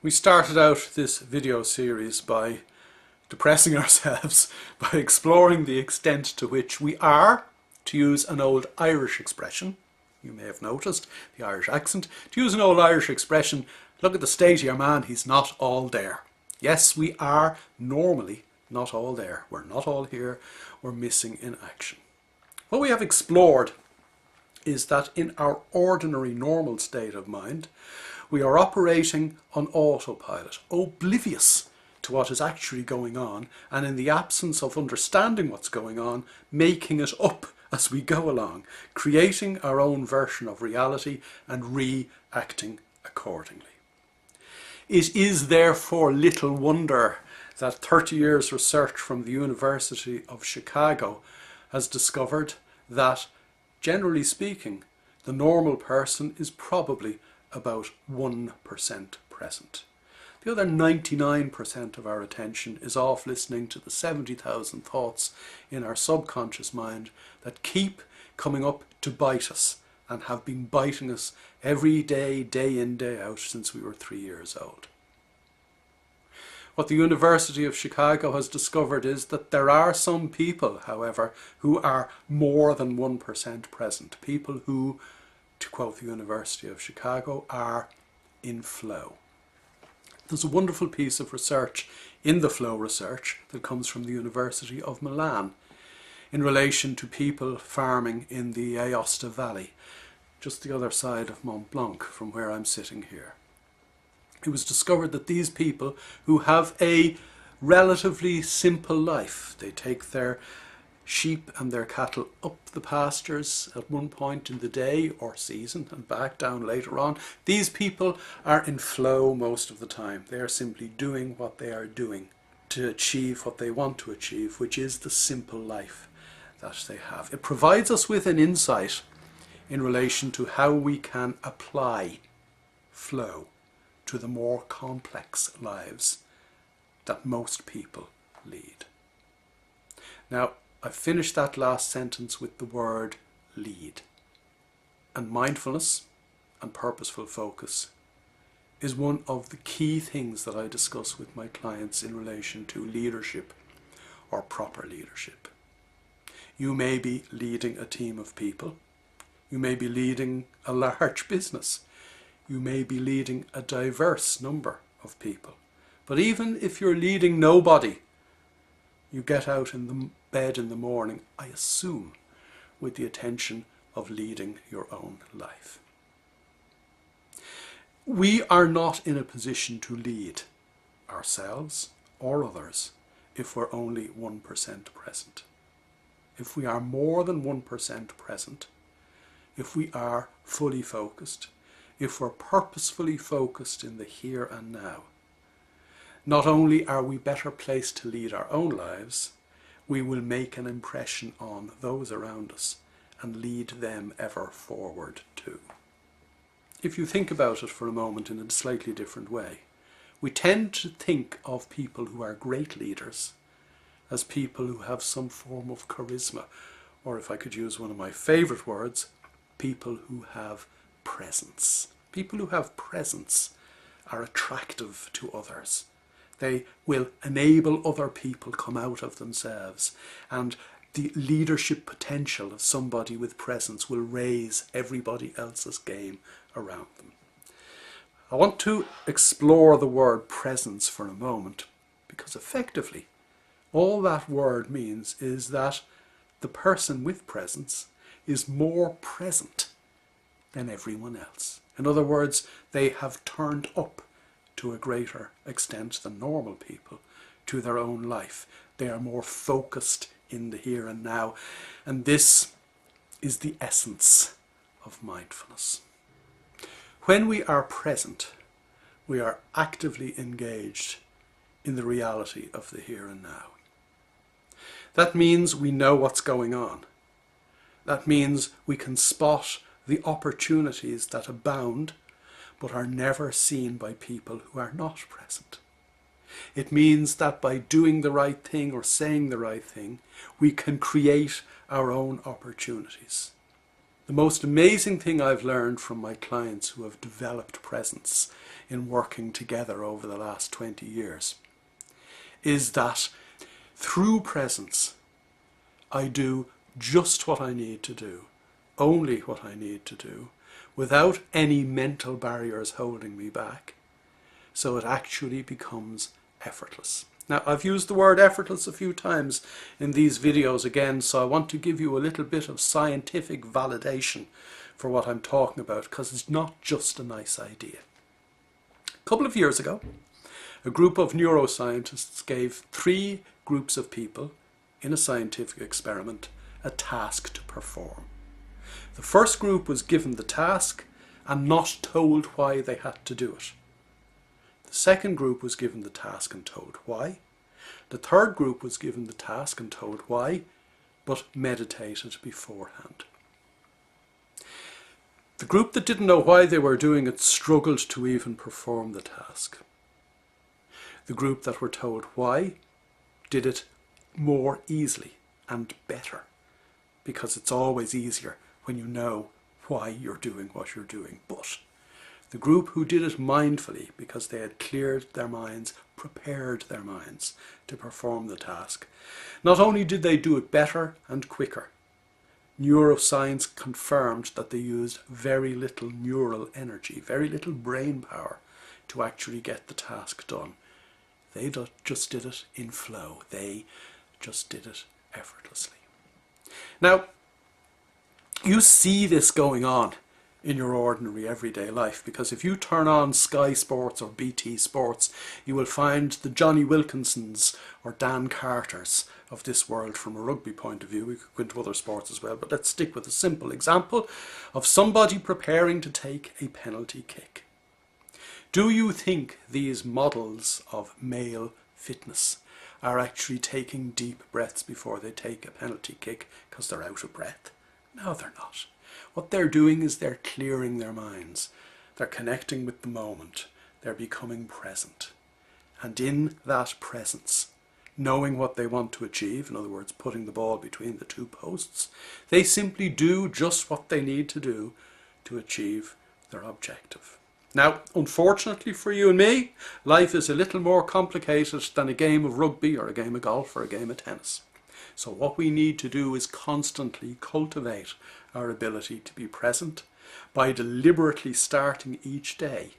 We started out this video series by depressing ourselves by exploring the extent to which we are, to use an old Irish expression, you may have noticed the Irish accent, to use an old Irish expression, look at the state of your man, he's not all there. Yes, we are normally not all there. We're not all here. We're missing in action. What we have explored is that in our ordinary normal state of mind, we are operating on autopilot, oblivious to what is actually going on, and in the absence of understanding what's going on, making it up as we go along, creating our own version of reality and reacting accordingly. It is therefore little wonder that 30 years research from the University of Chicago has discovered that, generally speaking, the normal person is probably about 1% present. The other 99% of our attention is off listening to the 70,000 thoughts in our subconscious mind that keep coming up to bite us and have been biting us every day, day in, day out since we were 3 years old. What the University of Chicago has discovered is that there are some people, however, who are more than 1% present. People who, to quote the University of Chicago, are in flow. There's a wonderful piece of research in the flow research that comes from the University of Milan in relation to people farming in the Aosta Valley, just the other side of Mont Blanc from where I'm sitting here. It was discovered that these people who have a relatively simple life, they take their sheep and their cattle up the pastures at one point in the day or season and back down later on. These people are in flow most of the time. They are simply doing what they are doing to achieve what they want to achieve, which is the simple life that they have. It provides us with an insight in relation to how we can apply flow to the more complex lives that most people lead. Now, I finished that last sentence with the word lead. And mindfulness and purposeful focus is one of the key things that I discuss with my clients in relation to leadership or proper leadership. You may be leading a team of people. You may be leading a large business. You may be leading a diverse number of people. But even if you're leading nobody, you get out in the bed in the morning, I assume, with the intention of leading your own life. We are not in a position to lead ourselves or others if we're only 1% present. If we are more than 1% present, if we are fully focused, if we're purposefully focused in the here and now, not only are we better placed to lead our own lives, we will make an impression on those around us and lead them ever forward too. If you think about it for a moment in a slightly different way, we tend to think of people who are great leaders as people who have some form of charisma, or if I could use one of my favourite words, people who have presence. People who have presence are attractive to others. They will enable other people come out of themselves, and the leadership potential of somebody with presence will raise everybody else's game around them. I want to explore the word presence for a moment, because effectively all that word means is that the person with presence is more present than everyone else. In other words, they have turned up to a greater extent than normal people to their own life. They are more focused in the here and now. And this is the essence of mindfulness. When we are present, we are actively engaged in the reality of the here and now. That means we know what's going on. That means we can spot the opportunities that abound but are never seen by people who are not present. It means that by doing the right thing or saying the right thing, we can create our own opportunities. The most amazing thing I've learned from my clients who have developed presence in working together over the last 20 years is that through presence, I do just what I need to do, only what I need to do, without any mental barriers holding me back. So it actually becomes effortless. Now, I've used the word effortless a few times in these videos again, so I want to give you a little bit of scientific validation for what I'm talking about, because it's not just a nice idea. A couple of years ago, a group of neuroscientists gave 3 groups of people in a scientific experiment a task to perform. The first group was given the task and not told why they had to do it. The second group was given the task and told why. The third group was given the task and told why, but meditated beforehand. The group that didn't know why they were doing it struggled to even perform the task. The group that were told why did it more easily and better, because it's always easier when you know why you're doing what you're doing. But the group who did it mindfully, because they had cleared their minds, prepared their minds to perform the task, not only did they do it better and quicker, neuroscience confirmed that they used very little neural energy, very little brain power to actually get the task done. They just did it in flow. They just did it effortlessly. Now, you see this going on in your ordinary everyday life, because if you turn on Sky Sports or BT Sports, you will find the Johnny Wilkinsons or Dan Carters of this world from a rugby point of view. We could go into other sports as well, but let's stick with a simple example of somebody preparing to take a penalty kick. Do you think these models of male fitness are actually taking deep breaths before they take a penalty kick because they're out of breath? No, they're not. What they're doing is they're clearing their minds. They're connecting with the moment. They're becoming present. And in that presence, knowing what they want to achieve, in other words, putting the ball between the 2 posts, they simply do just what they need to do to achieve their objective. Now, unfortunately for you and me, life is a little more complicated than a game of rugby or a game of golf or a game of tennis. So what we need to do is constantly cultivate our ability to be present by deliberately starting each day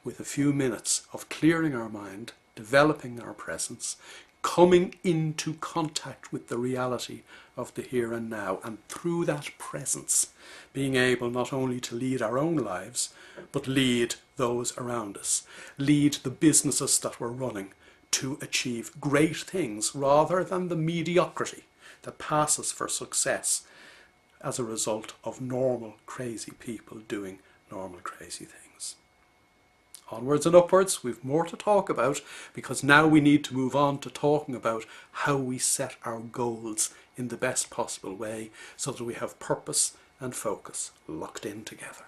with a few minutes of clearing our mind, developing our presence, coming into contact with the reality of the here and now, and through that presence being able not only to lead our own lives, but lead those around us, lead the businesses that we're running to achieve great things rather than the mediocrity that passes for success as a result of normal crazy people doing normal crazy things. Onwards and upwards, we've more to talk about, because now we need to move on to talking about how we set our goals in the best possible way so that we have purpose and focus locked in together.